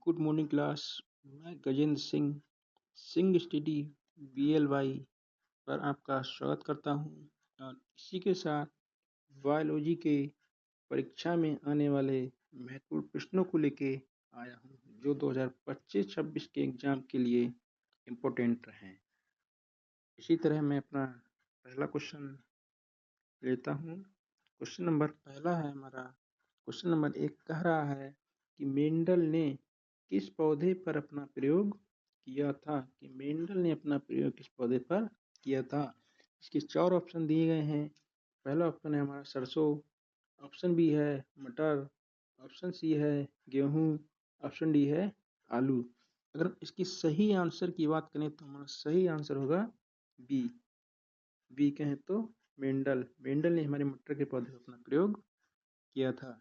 Good morning class. मैं Gajendra Singh Singh study BLY पर आपका स्वागत करता हूं और इसी के साथ बायोलॉजी के परीक्षा में आने वाले महत्वपूर्ण प्रश्नों को लेके आया हूं जो 2025-26 के एग्जाम के लिए इम्पोर्टेंट हैं। इसी तरह मैं अपना पहला क्वेश्चन लेता हूं। क्वेश्चन नंबर पहला है हमारा। क्वेश्चन नंबर 1 कह रहा है कि मेंडल ने किस पौधे पर अपना प्रयोग किया था। कि मेंडल ने अपना प्रयोग किस पौधे पर किया था। इसके 4 ऑप्शन दिए गए हैं। पहला ऑप्शन है हमारा सरसों, ऑप्शन बी है मटर, ऑप्शन सी है गेहूं, ऑप्शन डी है आलू। अगर इसकी सही आंसर की बात करें तो हमारा सही आंसर होगा बी। बी कहें तो मेंडल ने हमारे मटर के पौधे पर अपना प्रयोग किया था।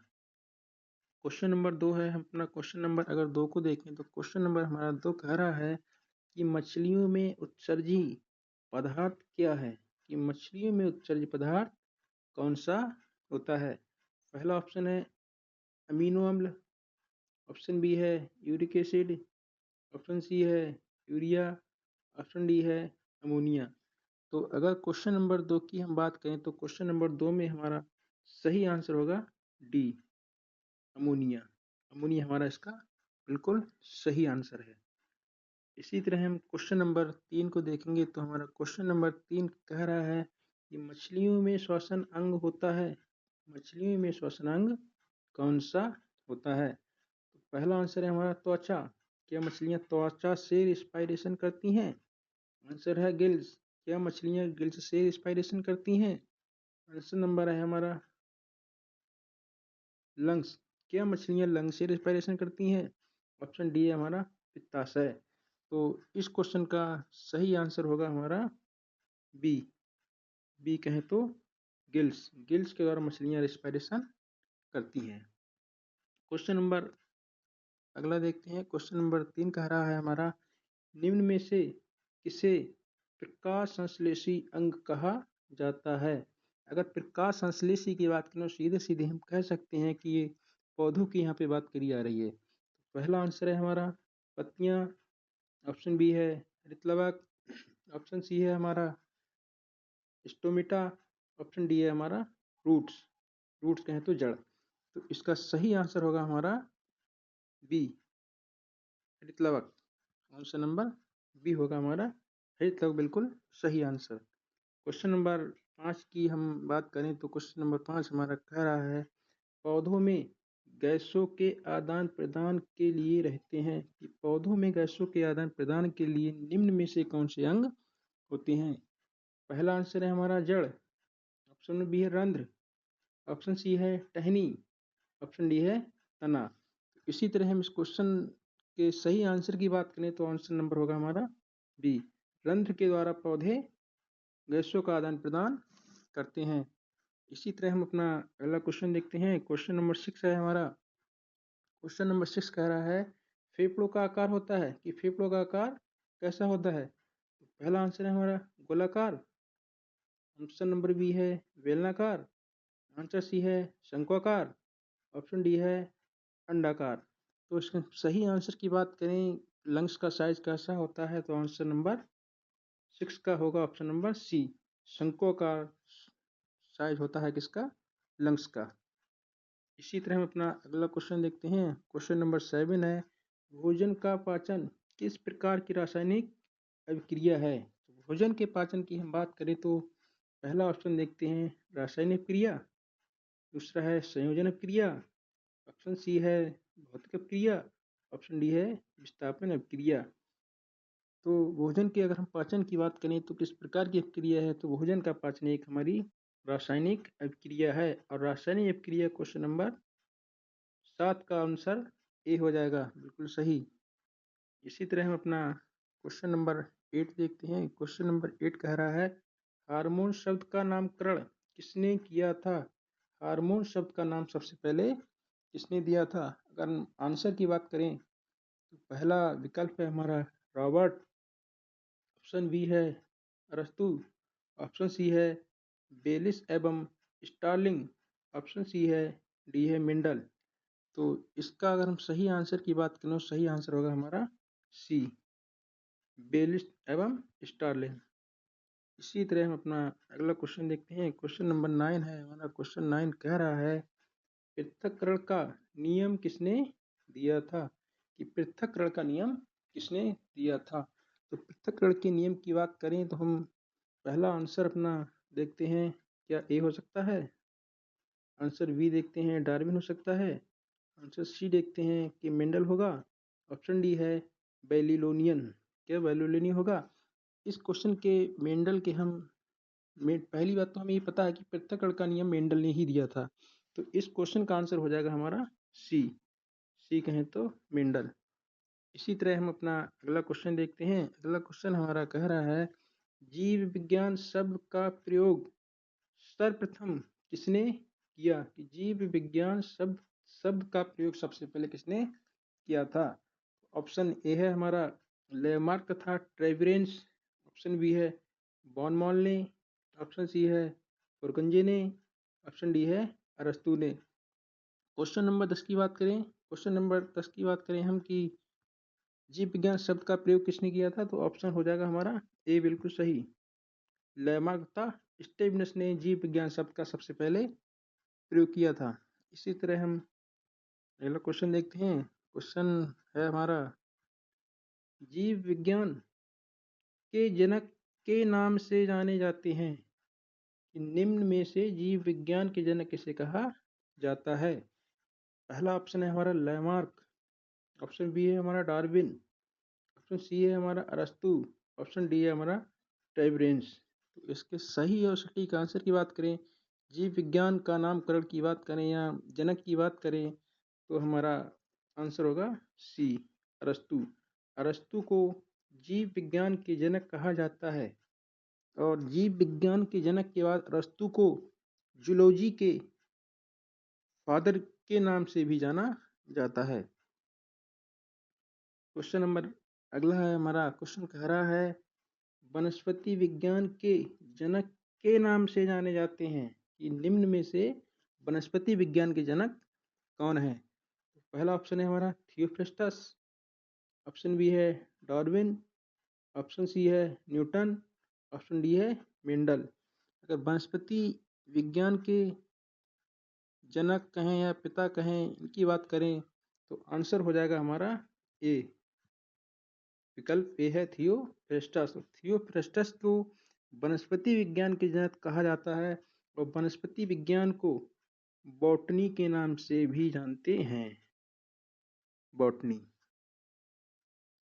क्वेश्चन नंबर 2 है। हम अपना क्वेश्चन नंबर अगर 2 को देखें तो क्वेश्चन नंबर हमारा 2 कह रहा है कि मछलियों में उत्सर्जी पदार्थ क्या है। कि मछलियों में उत्सर्जी पदार्थ कौन सा होता है। पहला ऑप्शन है अमीनो अम्ल, ऑप्शन बी है यूरिक एसिड, ऑप्शन सी है यूरिया, ऑप्शन डी है अमोनिया। तो अगर क्वेश्चन नंबर 2 की हम बात करें तो क्वेश्चन नंबर 2 में हमारा सही आंसर होगा डी, अमोनिया। अमोनिया हमारा इसका बिल्कुल सही आंसर है। इसी तरह हम क्वेश्चन नंबर 3 को देखेंगे तो हमारा क्वेश्चन नंबर 3 कह रहा है कि मछलियों में श्वसन अंग होता है। मछलियों में श्वसन अंग कौन सा होता है। तो पहला आंसर है हमारा त्वचा। क्या मछलियां त्वचा से रिस्पायरेशन करती हैं। आंसर है गिल्स। क्या मछलियां गिल्स से रिस्पायरेशन करती हैं। आंसर नंबर है हमारा लंग्स। क्या मछलियां लंग्स से रिस्पायरेशन करती हैं। ऑप्शन डी है हमारा पित्ताशय। तो इस क्वेश्चन का सही आंसर होगा हमारा बी। बी कहें तो गिल्स। गिल्स के द्वारा मछलियां रिस्पायरेशन करती हैं। क्वेश्चन नंबर अगला देखते हैं। क्वेश्चन नंबर 3 कह रहा है हमारा निम्न में से किसे प्रकाश संश्लेषी अंग कहा जाता है। अगर प्रकाश संश्लेषी की बात करें सीधे सीधे हम कह सकते हैं कि ये पौधों की यहाँ पे बात करी जा रही है। पहला आंसर है हमारा पत्तियां, ऑप्शन बी है हरितलवक, ऑप्शन सी है हमारा स्टोमेटा, ऑप्शन डी है हमारा रूट्स। रूट्स कहें तो जड़। तो इसका सही आंसर होगा हमारा बी, हरितलवक। आंसर नंबर बी होगा हमारा हरितलवक, बिल्कुल सही आंसर। क्वेश्चन नंबर 5 की हम बात करें तो क्वेश्चन नंबर 5 हमारा कह रहा है पौधों में गैसों के आदान प्रदान के लिए रहते हैं। कि पौधों में गैसों के आदान प्रदान के लिए निम्न में से कौन से अंग होते हैं। पहला आंसर है हमारा जड़, ऑप्शन बी है रंध्र, ऑप्शन सी है टहनी, ऑप्शन डी है तना। इसी तरह हम इस क्वेश्चन के सही आंसर की बात करें तो आंसर नंबर होगा हमारा बी। रंध्र के द्वारा पौधे गैसों का आदान प्रदान करते हैं। इसी तरह हम अपना अगला क्वेश्चन देखते हैं। क्वेश्चन नंबर 6 है हमारा। क्वेश्चन नंबर 6 कह रहा है फेफड़ों का आकार होता है। कि फेफड़ों का आकार कैसा होता है। पहला आंसर है हमारा गोलाकार, ऑप्शन नंबर बी है बेलनाकार, आंसर सी है शंक्वाकार, ऑप्शन डी है अंडाकार। तो इसका सही आंसर की बात करें लंग्स का साइज कैसा होता है तो आंसर नंबर 6 का होगा ऑप्शन नंबर सी, शंक्वाकार साइज होता है किसका, लंग्स का। इसी तरह हम अपना अगला क्वेश्चन देखते हैं। क्वेश्चन नंबर 7 है भोजन का पाचन किस प्रकार की रासायनिक अभिक्रिया है। भोजन के पाचन की हम बात करें तो पहला ऑप्शन देखते हैं रासायनिक क्रिया, दूसरा है संयोजन क्रिया, ऑप्शन सी है भौतिक क्रिया, ऑप्शन डी है विस्थापन अभिक्रिया। तो भोजन के अगर हम पाचन की बात करें तो किस प्रकार की अभिक्रिया है तो भोजन का पाचन एक हमारी रासायनिक अभिक्रिया है। और रासायनिक अभिक्रिया क्वेश्चन नंबर 7 का आंसर ए हो जाएगा, बिल्कुल सही। इसी तरह हम अपना क्वेश्चन नंबर 8 देखते हैं। क्वेश्चन नंबर 8 कह रहा है हार्मोन शब्द का नामकरण किसने किया था। हार्मोन शब्द का नाम सबसे पहले किसने दिया था। अगर हम आंसर की बात करें तो पहला विकल्प है हमारा रॉबर्ट, ऑप्शन बी है अरस्तु, ऑप्शन सी है बेलिस एवं स्टार्लिंग, ऑप्शन सी है डी है मेंडल। तो इसका अगर हम सही आंसर की बात करें, सही आंसर होगा हमारा सी, बेलिस एवं स्टारलिन। इसी तरह हम अपना अगला क्वेश्चन देखते हैं। क्वेश्चन नंबर 9 है हमारा। क्वेश्चन 9 कह रहा है पृथक्करण का नियम किसने दिया था, कि पृथक्करण का नियम किसने दिया था। तो पृथक्करण के नियम की बात करें तो हम पहला आंसर अपना देखते हैं, क्या ए हो सकता है। आंसर बी देखते हैं, डार्विन हो सकता है। आंसर सी देखते हैं कि मेंडल होगा। ऑप्शन डी है बेलीलोनियन, क्या बेलीलोनियन होगा। इस क्वेश्चन के मेंडल के हम पहली बात तो हमें ये पता है कि पृथक्करण का नियम मेंडल ने ही दिया था, तो इस क्वेश्चन का आंसर हो जाएगा हमारा सी, सी कहें तो मेंडल। इसी तरह हम अपना अगला क्वेश्चन देखते हैं। अगला क्वेश्चन हमारा कह रहा है जीव विज्ञान शब्द का प्रयोग सर्वप्रथम किसने किया, कि जीव विज्ञान शब्द शब्द का प्रयोग सबसे पहले किसने किया था। ऑप्शन ए है हमारा लेमार्क तथा ट्रेविरेंस। ऑप्शन बी है बॉन मॉल ने। ऑप्शन सी है पुरकंजे ने। ऑप्शन डी है अरस्तु ने। क्वेश्चन नंबर 10 की बात करें, क्वेश्चन नंबर 10 की बात करें हम कि जीव विज्ञान शब्द का प्रयोग किसने किया था, तो ऑप्शन हो जाएगा हमारा ए बिल्कुल सही, लेमार्क तथा स्टेविनस ने जीव विज्ञान शब्द का सबसे पहले प्रयोग किया था। इसी तरह हम अगला क्वेश्चन देखते हैं। क्वेश्चन है हमारा जीव विज्ञान के जनक के नाम से जाने जाते हैं, कि निम्न में से जीव विज्ञान के जनक किसे कहा जाता है। पहला ऑप्शन है हमारा लेमार्क। ऑप्शन बी है हमारा डार्विन। ऑप्शन सी है हमारा अरस्तु। ऑप्शन डी है हमारा ट्रेविरेंस। तो इसके सही और सटीक आंसर की बात करें, जीव विज्ञान का नामकरण की बात करें या जनक की बात करें, तो हमारा आंसर होगा सी, अरस्तु। अरस्तु को जीव विज्ञान के जनक कहा जाता है, और जीव विज्ञान के जनक के बाद अरस्तु को जूलॉजी के फादर के नाम से भी जाना जाता है। क्वेश्चन नंबर अगला है हमारा। क्वेश्चन कह रहा है वनस्पति विज्ञान के जनक के नाम से जाने जाते हैं, कि निम्न में से वनस्पति विज्ञान के जनक कौन है। पहला ऑप्शन है हमारा थियोफ्रास्टस। ऑप्शन बी है डार्विन। ऑप्शन सी है न्यूटन। ऑप्शन डी है मेंडल। अगर वनस्पति विज्ञान के जनक कहें या पिता कहें, इनकी बात करें, तो आंसर हो जाएगा हमारा ए, विकल्प ए है थियोफ्रास्टस। थियोफ्रास्टस को वनस्पति विज्ञान के जनक कहा जाता है, और वनस्पति विज्ञान को बॉटनी के नाम से भी जानते हैं, बॉटनी।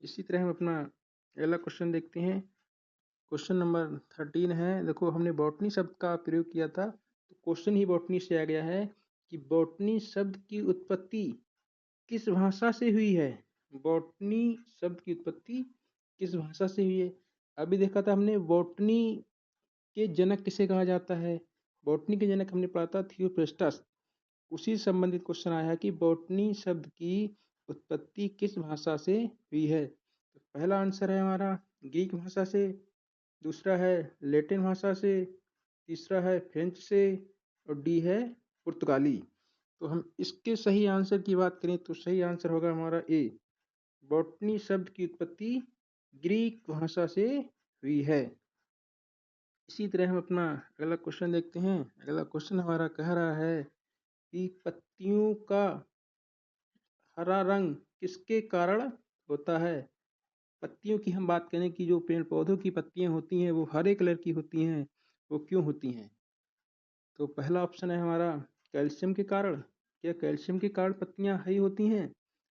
इसी तरह हम अपना अगला क्वेश्चन देखते हैं। क्वेश्चन नंबर 13 है। देखो हमने बॉटनी शब्द का प्रयोग किया था, तो क्वेश्चन ही बॉटनी से आ गया है कि बॉटनी शब्द की उत्पत्ति किस भाषा से हुई है। बॉटनी शब्द की उत्पत्ति किस भाषा से हुई है। अभी देखा था हमने बॉटनी के जनक किसे कहा जाता है। बॉटनी के जनक हमने पढ़ा था थियोफ्रास्टस। उसी से संबंधित क्वेश्चन आया है कि बॉटनी शब्द की उत्पत्ति किस भाषा से हुई है। तो पहला आंसर है हमारा ग्रीक भाषा से, दूसरा है लैटिन भाषा से, तीसरा है फ्रेंच से, और डी है पुर्तगाली। तो हम इसके सही आंसर की बात करें तो सही आंसर होगा हमारा ए, बॉटनी शब्द की उत्पत्ति ग्रीक भाषा से हुई है। इसी तरह हम अपना अगला क्वेश्चन देखते हैं। अगला क्वेश्चन हमारा कह रहा है कि पत्तियों का हरा रंग किसके कारण होता है। पत्तियों की हम बात करें कि जो पेड़ पौधों की पत्तियां होती हैं वो हरे कलर की होती हैं, वो क्यों होती हैं। तो पहला ऑप्शन है हमारा कैल्शियम के कारण, क्या कैल्शियम के कारण पत्तियां हरी होती हैं।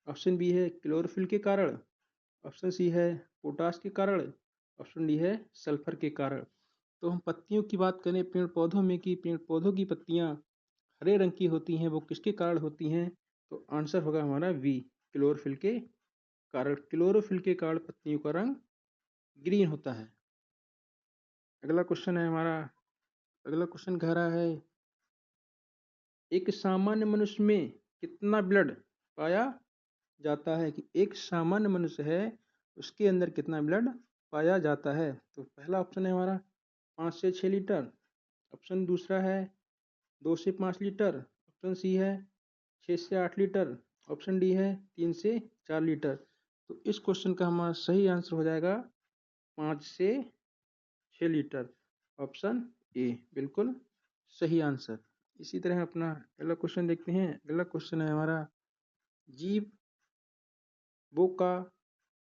ऑप्शन बी है क्लोरोफिल के कारण। ऑप्शन सी है पोटाश के कारण। ऑप्शन डी है सल्फर के कारण। तो हम पत्तियों की बात करें पेड़ पौधों में कि पेड़ पौधों की पत्तियां हरे रंग की होती हैं, वो किसके कारण होती हैं, तो आंसर होगा हमारा बी, क्लोरोफिल के कारण। क्लोरोफिल के कारण पत्तियों का रंग ग्रीन होता है। अगला क्वेश्चन है हमारा। अगला क्वेश्चन कह रहा है एक सामान्य मनुष्य में कितना ब्लड पाया जाता है, कि एक सामान्य मनुष्य है उसके अंदर कितना ब्लड पाया जाता है। तो पहला ऑप्शन है हमारा 5 से 6 लीटर। ऑप्शन दूसरा है 2 से 5 लीटर। ऑप्शन सी है 6 से 8 लीटर। ऑप्शन डी है 3 से 4 लीटर। तो इस क्वेश्चन का हमारा सही आंसर हो जाएगा 5 से 6 लीटर। ऑप्शन ए बिल्कुल सही आंसर। इसी तरह अपना अगला क्वेश्चन देखते हैं। अगला क्वेश्चन है हमारा, जीवों का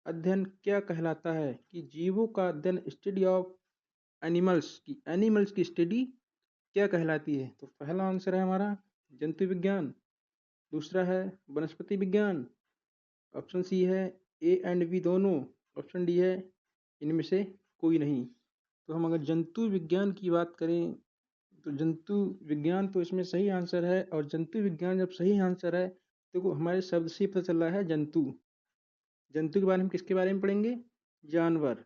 अध्ययन क्या कहलाता है? कि जीवों का अध्ययन, स्टडी ऑफ एनिमल्स की स्टडी क्या कहलाती है? तो पहला आंसर है हमारा जंतु विज्ञान, दूसरा है वनस्पति विज्ञान, ऑप्शन सी है ए एंड बी दोनों, ऑप्शन डी है इनमें से कोई नहीं। तो हम अगर जंतु विज्ञान की बात करें तो जंतु विज्ञान तो इसमें सही आंसर है। और जंतु विज्ञान जब सही आंसर है तो हमारे शब्द से पता चल रहा है जंतु। जंतु के बारे में किसके बारे में पढ़ेंगे? जानवर,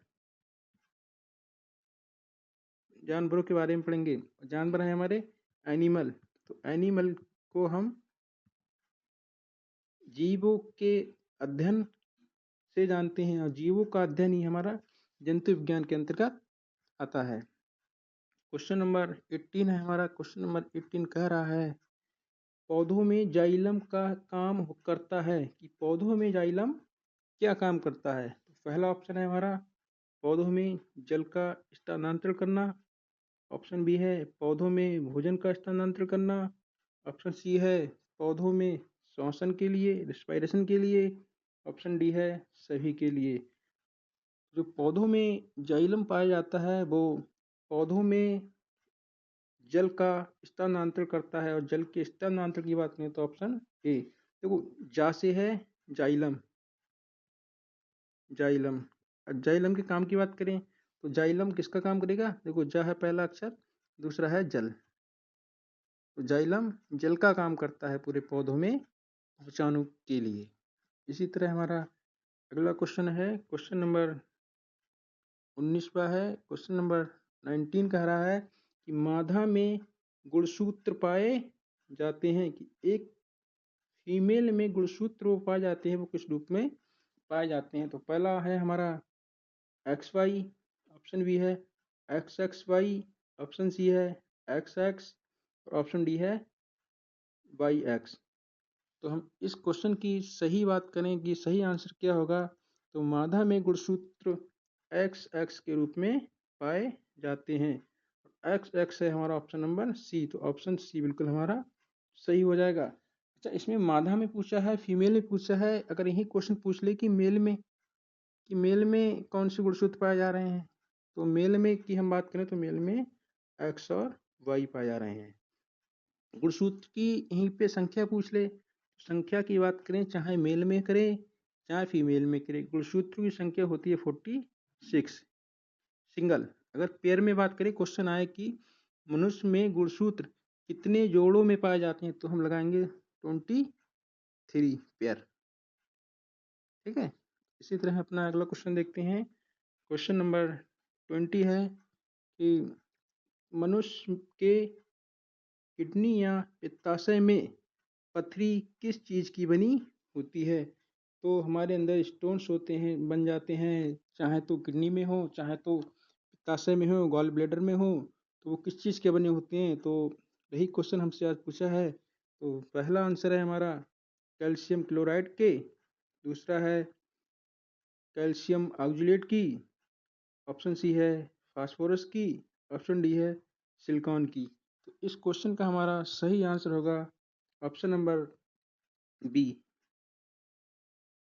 जानवरों के बारे में पढ़ेंगे। जानवर है हमारे एनिमल। तो एनिमल को हम जीवों के अध्ययन से जानते हैं और जीवों का अध्ययन ही हमारा जंतु विज्ञान के अंतर्गत आता है। क्वेश्चन नंबर 18 है हमारा। क्वेश्चन नंबर 18 कह रहा है, पौधों में जाइलम का काम करता है। कि पौधों में जाइलम क्या काम करता है? तो पहला ऑप्शन है हमारा पौधों में जल का स्थानांतरण करना, ऑप्शन बी है पौधों में भोजन का स्थानांतरण करना, ऑप्शन सी है पौधों में श्वसन के लिए, रिस्पायरेशन के लिए, ऑप्शन डी है सभी के लिए। जो पौधों में जाइलम पाया जाता है वो पौधों में जल का स्थानांतरण करता है। और जल के स्थानांतरण की बात करें तो ऑप्शन ए। देखो जा से है जाइलम, जाइलम। जाइलम के काम की बात करें तो जाइलम किसका काम करेगा? देखो जा है पहला अक्षर, दूसरा है जल। तो जाइलम जल का काम करता है पूरे पौधों में पहुंचाने के लिए। इसी तरह हमारा अगला क्वेश्चन है, क्वेश्चन नंबर 19वां है। क्वेश्चन नंबर 19 कह रहा है कि मादा में गुणसूत्र पाए जाते हैं। कि एक फीमेल में गुणसूत्र वो पाए जाते हैं, वो किस रूप में पाए जाते हैं? तो पहला है हमारा एक्स वाई, ऑप्शन बी है X X Y, option C है एक्स एक्स और ऑप्शन डी है वाई एक्स। तो हम इस क्वेश्चन की सही बात करें कि सही आंसर क्या होगा, तो मादा में गुणसूत्र एक्स एक्स के रूप में पाए जाते हैं। एक्स एक्स है हमारा ऑप्शन नंबर सी। तो ऑप्शन सी बिल्कुल हमारा सही हो जाएगा। अच्छा, इसमें मादा में पूछा है, फीमेल में पूछा है। अगर यही क्वेश्चन पूछ ले कि मेल में कौन से गुणसूत्र पाए जा रहे हैं, तो मेल में की हम बात करें तो मेल में एक्स और वाई पाए जा रहे हैं। गुणसूत्र की यहीं पे संख्या पूछ ले, संख्या की बात करें चाहे मेल में करें चाहे फीमेल में करें, गुणसूत्र की संख्या होती है 46 सिंगल। अगर पेयर में बात करें, क्वेश्चन आए कि मनुष्य में गुणसूत्र कितने जोड़ों में पाए जाते हैं, तो हम लगाएंगे 23 पेयर। ठीक है। इसी तरह अपना अगला क्वेश्चन देखते हैं। क्वेश्चन नंबर 20 है कि मनुष्य के किडनी या पित्ताशय में पथरी किस चीज़ की बनी होती है? तो हमारे अंदर स्टोन्स होते हैं, बन जाते हैं, चाहे तो किडनी में हो चाहे तो पित्ताशय में हो, गॉल ब्लैडर में हो। तो वो किस चीज़ के बने होते हैं? तो यही क्वेश्चन हमसे आज पूछा है। तो पहला आंसर है हमारा कैल्शियम क्लोराइड के, दूसरा है कैल्शियम ऑक्जेलेट की, ऑप्शन सी है फास्फोरस की, ऑप्शन डी है सिलिकॉन की। तो इस क्वेश्चन का हमारा सही आंसर होगा option number B,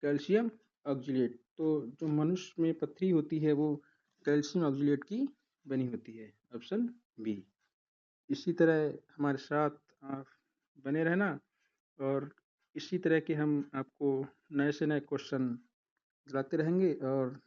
calcium oxalate. तो जो मनुष्य में पथरी होती है वो कैल्शियम ऑक्जेलेट की बनी होती है, ऑप्शन बी। इसी तरह हमारे साथ आप बने रहना और इसी तरह के हम आपको नए से नए क्वेश्चन दिलाते रहेंगे। और